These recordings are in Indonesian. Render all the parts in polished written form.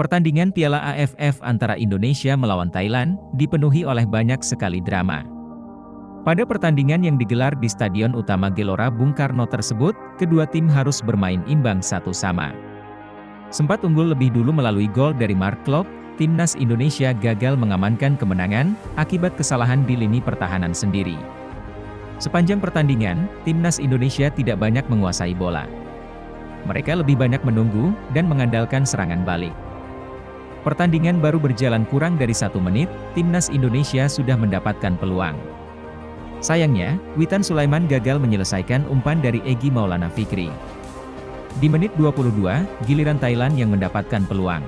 Pertandingan Piala AFF antara Indonesia melawan Thailand dipenuhi oleh banyak sekali drama. Pada pertandingan yang digelar di Stadion Utama Gelora Bung Karno tersebut, kedua tim harus bermain imbang satu sama. Sempat unggul lebih dulu melalui gol dari Mark Klok, timnas Indonesia gagal mengamankan kemenangan akibat kesalahan di lini pertahanan sendiri. Sepanjang pertandingan, timnas Indonesia tidak banyak menguasai bola. Mereka lebih banyak menunggu dan mengandalkan serangan balik. Pertandingan baru berjalan kurang dari 1 menit, timnas Indonesia sudah mendapatkan peluang. Sayangnya, Witan Sulaiman gagal menyelesaikan umpan dari Egy Maulana Fikri. Di menit 22, giliran Thailand yang mendapatkan peluang.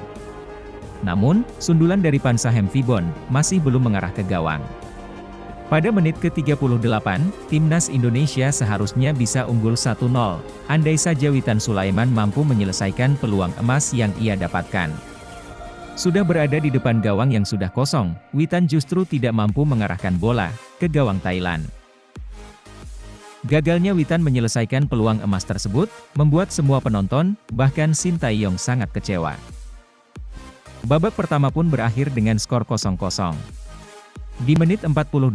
Namun, sundulan dari Pansa Hemviboon masih belum mengarah ke gawang. Pada menit ke-38, timnas Indonesia seharusnya bisa unggul 1-0, andai saja Witan Sulaiman mampu menyelesaikan peluang emas yang ia dapatkan. Sudah berada di depan gawang yang sudah kosong, Witan justru tidak mampu mengarahkan bola ke gawang Thailand. Gagalnya Witan menyelesaikan peluang emas tersebut, membuat semua penonton, bahkan Sintayong sangat kecewa. Babak pertama pun berakhir dengan skor 0-0. Di menit 48,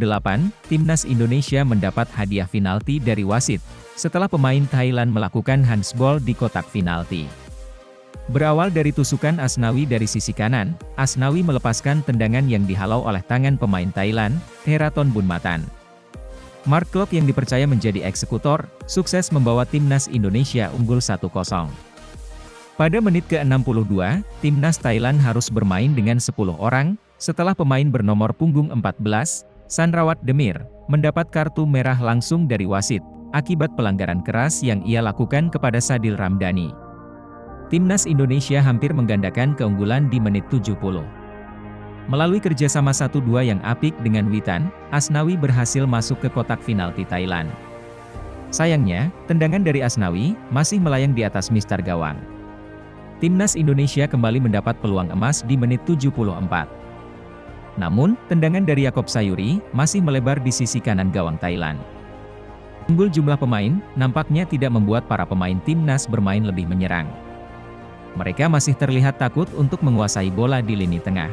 timnas Indonesia mendapat hadiah penalti dari wasit, setelah pemain Thailand melakukan handsball di kotak penalti. Berawal dari tusukan Asnawi dari sisi kanan, Asnawi melepaskan tendangan yang dihalau oleh tangan pemain Thailand, Theraton Bunmatan. Mark Klok yang dipercaya menjadi eksekutor, sukses membawa timnas Indonesia unggul 1-0. Pada menit ke-62, timnas Thailand harus bermain dengan 10 orang, setelah pemain bernomor punggung 14, Sanrawat Demir, mendapat kartu merah langsung dari wasit, akibat pelanggaran keras yang ia lakukan kepada Sadil Ramdhani. Timnas Indonesia hampir menggandakan keunggulan di menit 70. Melalui kerjasama 1-2 yang apik dengan Witan, Asnawi berhasil masuk ke kotak penalti Thailand. Sayangnya, tendangan dari Asnawi masih melayang di atas mistar gawang. Timnas Indonesia kembali mendapat peluang emas di menit 74. Namun, tendangan dari Yaakob Sayuri masih melebar di sisi kanan gawang Thailand. Unggul jumlah pemain, nampaknya tidak membuat para pemain timnas bermain lebih menyerang. Mereka masih terlihat takut untuk menguasai bola di lini tengah.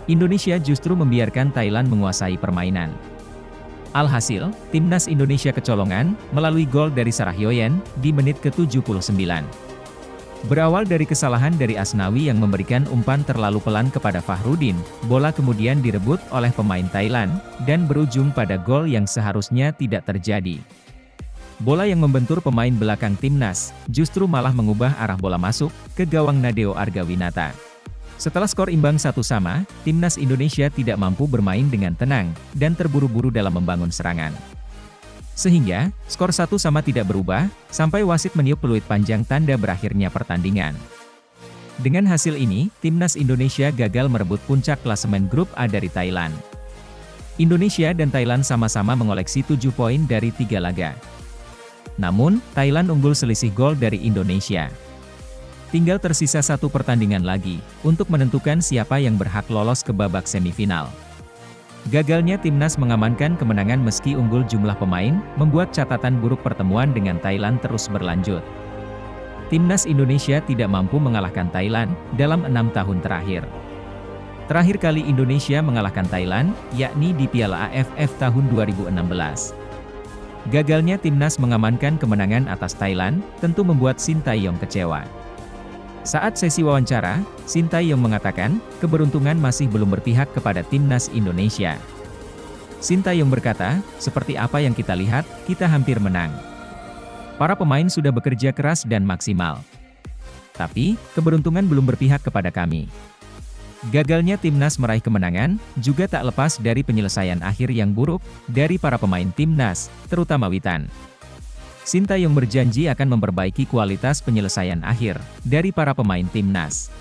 Indonesia justru membiarkan Thailand menguasai permainan. Alhasil, timnas Indonesia kecolongan melalui gol dari Sarah Hyoen di menit ke-79. Berawal dari kesalahan dari Asnawi yang memberikan umpan terlalu pelan kepada Fahrudin, bola kemudian direbut oleh pemain Thailand, dan berujung pada gol yang seharusnya tidak terjadi. Bola yang membentur pemain belakang timnas, justru malah mengubah arah bola masuk ke gawang Nadeo Argawinata. Setelah skor imbang 1-1, timnas Indonesia tidak mampu bermain dengan tenang, dan terburu-buru dalam membangun serangan. Sehingga, skor 1-1 tidak berubah, sampai wasit meniup peluit panjang tanda berakhirnya pertandingan. Dengan hasil ini, timnas Indonesia gagal merebut puncak klasemen grup A dari Thailand. Indonesia dan Thailand sama-sama mengoleksi 7 poin dari 3 laga. Namun, Thailand unggul selisih gol dari Indonesia. Tinggal tersisa 1 pertandingan lagi, untuk menentukan siapa yang berhak lolos ke babak semifinal. Gagalnya timnas mengamankan kemenangan meski unggul jumlah pemain, membuat catatan buruk pertemuan dengan Thailand terus berlanjut. Timnas Indonesia tidak mampu mengalahkan Thailand dalam 6 tahun terakhir. Terakhir kali Indonesia mengalahkan Thailand, yakni di Piala AFF tahun 2016. Gagalnya timnas mengamankan kemenangan atas Thailand, tentu membuat Sintayong kecewa. Saat sesi wawancara, Sintayong mengatakan, keberuntungan masih belum berpihak kepada timnas Indonesia. Sintayong berkata, seperti apa yang kita lihat, kita hampir menang. Para pemain sudah bekerja keras dan maksimal. Tapi, keberuntungan belum berpihak kepada kami. Gagalnya timnas meraih kemenangan, juga tak lepas dari penyelesaian akhir yang buruk, dari para pemain timnas, terutama Witan. Sintayong berjanji akan memperbaiki kualitas penyelesaian akhir, dari para pemain timnas.